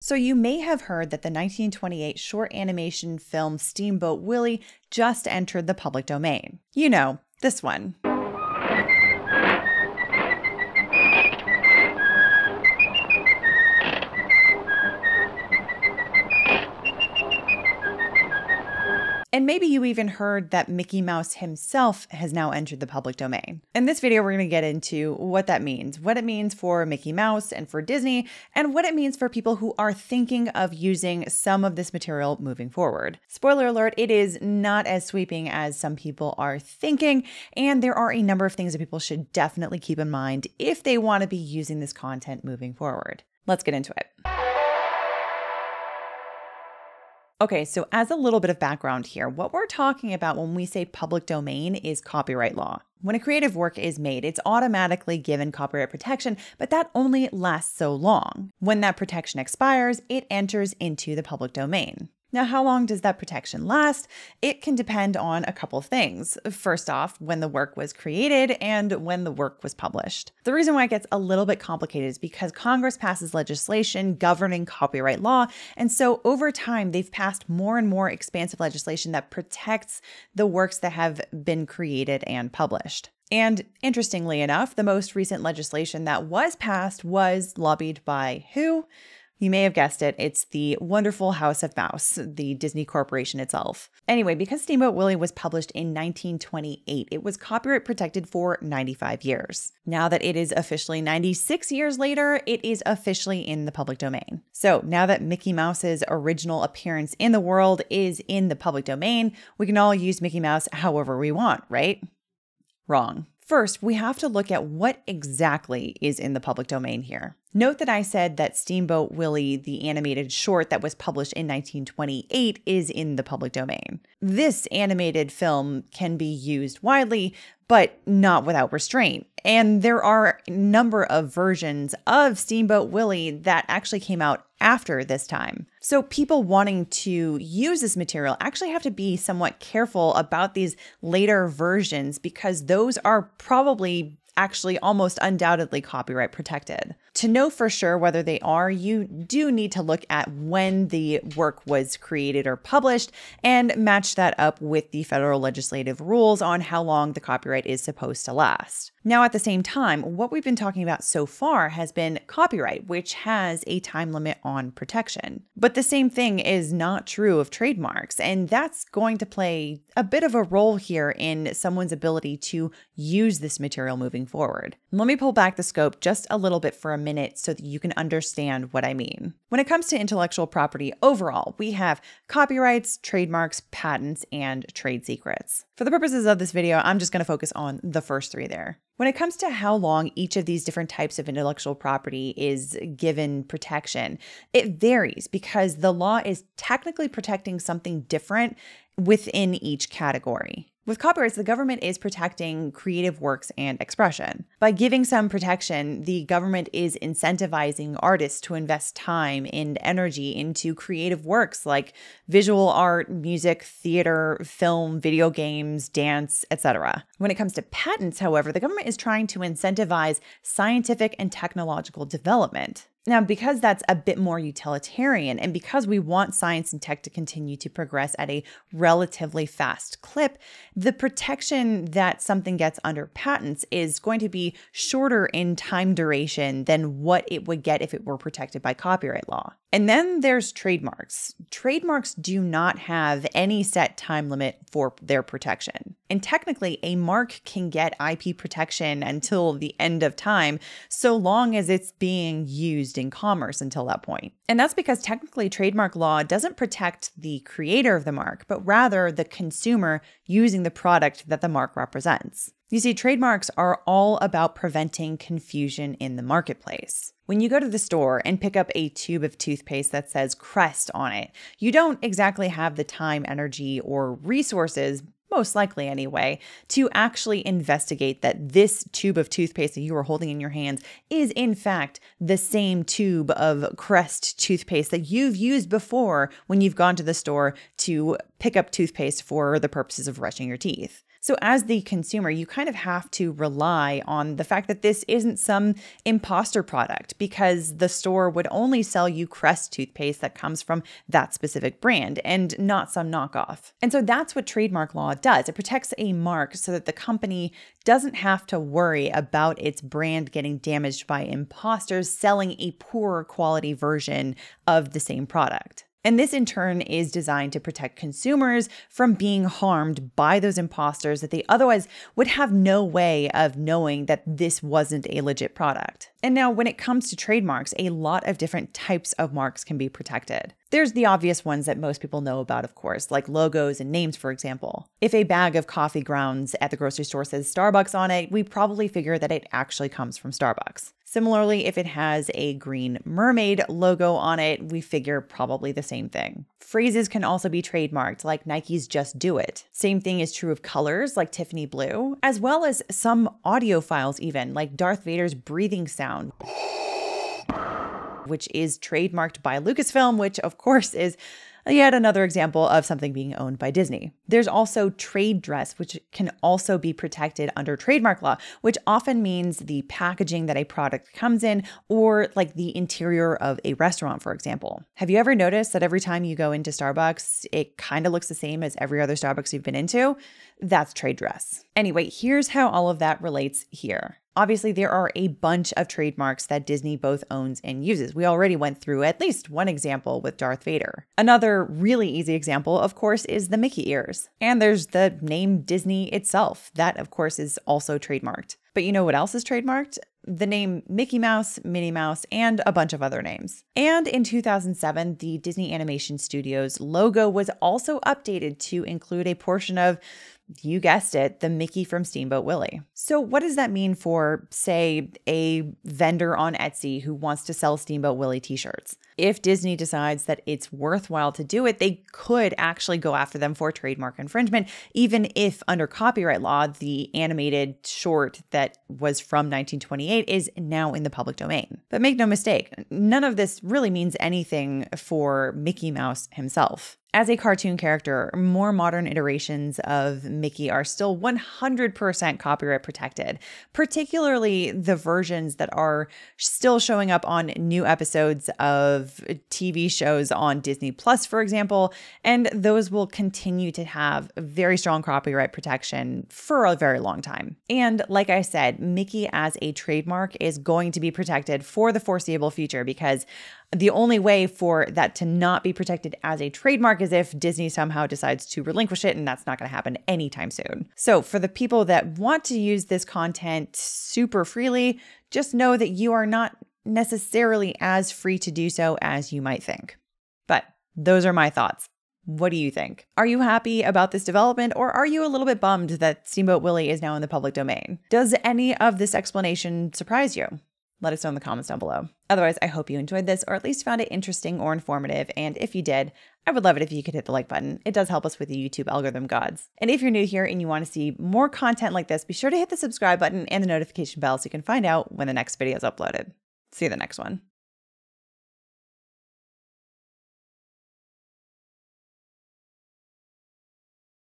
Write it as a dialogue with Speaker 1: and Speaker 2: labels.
Speaker 1: So you may have heard that the 1928 short animation film Steamboat Willie just entered the public domain. You know, this one. And maybe you even heard that Mickey Mouse himself has now entered the public domain. In this video, we're going to get into what that means, what it means for Mickey Mouse and for Disney, and what it means for people who are thinking of using some of this material moving forward. Spoiler alert, it is not as sweeping as some people are thinking, and there are a number of things that people should definitely keep in mind if they want to be using this content moving forward. Let's get into it. Okay, so as a little bit of background here, what we're talking about when we say public domain is copyright law. When a creative work is made, it's automatically given copyright protection, but that only lasts so long. When that protection expires, it enters into the public domain. Now, how long does that protection last? It can depend on a couple things. First off, when the work was created and when the work was published. The reason why it gets a little bit complicated is because Congress passes legislation governing copyright law, and so over time, they've passed more and more expansive legislation that protects the works that have been created and published. And interestingly enough, the most recent legislation that was passed was lobbied by who? You may have guessed it, it's the wonderful House of Mouse, the Disney Corporation itself. Anyway, because Steamboat Willie was published in 1928, it was copyright protected for 95 years. Now that it is officially 96 years later, it is officially in the public domain. So now that Mickey Mouse's original appearance in the world is in the public domain, we can all use Mickey Mouse however we want, right? Wrong. First, we have to look at what exactly is in the public domain here. Note that I said that Steamboat Willie, the animated short that was published in 1928, is in the public domain. This animated film can be used widely, but not without restraint. And there are a number of versions of Steamboat Willie that actually came out after this time. So people wanting to use this material actually have to be somewhat careful about these later versions because those are probably actually almost undoubtedly copyright protected. To know for sure whether they are, you do need to look at when the work was created or published and match that up with the federal legislative rules on how long the copyright is supposed to last. Now, at the same time, what we've been talking about so far has been copyright, which has a time limit on protection. But the same thing is not true of trademarks, and that's going to play a bit of a role here in someone's ability to use this material moving forward. Let me pull back the scope just a little bit for a minute so that you can understand what I mean. When it comes to intellectual property overall, we have copyrights, trademarks, patents, and trade secrets. For the purposes of this video, I'm just going to focus on the first three there. When it comes to how long each of these different types of intellectual property is given protection, it varies because the law is technically protecting something different within each category. With copyrights, the government is protecting creative works and expression. By giving some protection, the government is incentivizing artists to invest time and energy into creative works like visual art, music, theater, film, video games, dance, etc. When it comes to patents, however, the government is trying to incentivize scientific and technological development. Now, because that's a bit more utilitarian and because we want science and tech to continue to progress at a relatively fast clip, the protection that something gets under patents is going to be shorter in time duration than what it would get if it were protected by copyright law. And then there's trademarks. Trademarks do not have any set time limit for their protection. And technically, a mark can get IP protection until the end of time, so long as it's being used in commerce until that point. And that's because technically trademark law doesn't protect the creator of the mark, but rather the consumer using the product that the mark represents. You see, trademarks are all about preventing confusion in the marketplace. When you go to the store and pick up a tube of toothpaste that says Crest on it, you don't exactly have the time, energy, or resources, most likely anyway, to actually investigate that this tube of toothpaste that you are holding in your hands is in fact the same tube of Crest toothpaste that you've used before when you've gone to the store to pick up toothpaste for the purposes of brushing your teeth. So as the consumer, you kind of have to rely on the fact that this isn't some imposter product, because the store would only sell you Crest toothpaste that comes from that specific brand and not some knockoff. And so that's what trademark law does. It protects a mark so that the company doesn't have to worry about its brand getting damaged by imposters selling a poorer quality version of the same product. And this in turn is designed to protect consumers from being harmed by those imposters that they otherwise would have no way of knowing that this wasn't a legit product. And now when it comes to trademarks, a lot of different types of marks can be protected. There's the obvious ones that most people know about, of course, like logos and names, for example. If a bag of coffee grounds at the grocery store says Starbucks on it, we probably figure that it actually comes from Starbucks. Similarly, if it has a green mermaid logo on it, we figure probably the same thing. Phrases can also be trademarked, like Nike's Just Do It. Same thing is true of colors, like Tiffany Blue, as well as some audio files even, like Darth Vader's breathing sound, which is trademarked by Lucasfilm, which of course is yet another example of something being owned by Disney. There's also trade dress, which can also be protected under trademark law, which often means the packaging that a product comes in, or like the interior of a restaurant, for example. Have you ever noticed that every time you go into Starbucks, it kind of looks the same as every other Starbucks you've been into? That's trade dress. Anyway, here's how all of that relates here. Obviously, there are a bunch of trademarks that Disney both owns and uses. We already went through at least one example with Darth Vader. Another really easy example, of course, is the Mickey ears. And there's the name Disney itself. That, of course, is also trademarked. But you know what else is trademarked? The name Mickey Mouse, Minnie Mouse, and a bunch of other names. And in 2007, the Disney Animation Studios logo was also updated to include a portion of, you guessed it, the Mickey from Steamboat Willie. So what does that mean for, say, a vendor on Etsy who wants to sell Steamboat Willie t-shirts? If Disney decides that it's worthwhile to do it, they could actually go after them for trademark infringement, even if under copyright law, the animated short that was from 1928 is now in the public domain. But make no mistake, none of this really means anything for Mickey Mouse himself. As a cartoon character, more modern iterations of Mickey are still 100% copyright protected, particularly the versions that are still showing up on new episodes of TV shows on Disney Plus, for example, and those will continue to have very strong copyright protection for a very long time. And like I said, Mickey as a trademark is going to be protected for the foreseeable future, because the only way for that to not be protected as a trademark is if Disney somehow decides to relinquish it, and that's not going to happen anytime soon. So for the people that want to use this content super freely, just know that you are not necessarily as free to do so as you might think. But those are my thoughts. What do you think? Are you happy about this development, or are you a little bit bummed that Steamboat Willie is now in the public domain? Does any of this explanation surprise you? Let us know in the comments down below. Otherwise, I hope you enjoyed this, or at least found it interesting or informative. And if you did, I would love it if you could hit the like button. It does help us with the YouTube algorithm gods. And if you're new here and you want to see more content like this, be sure to hit the subscribe button and the notification bell so you can find out when the next video is uploaded. See you in the next one.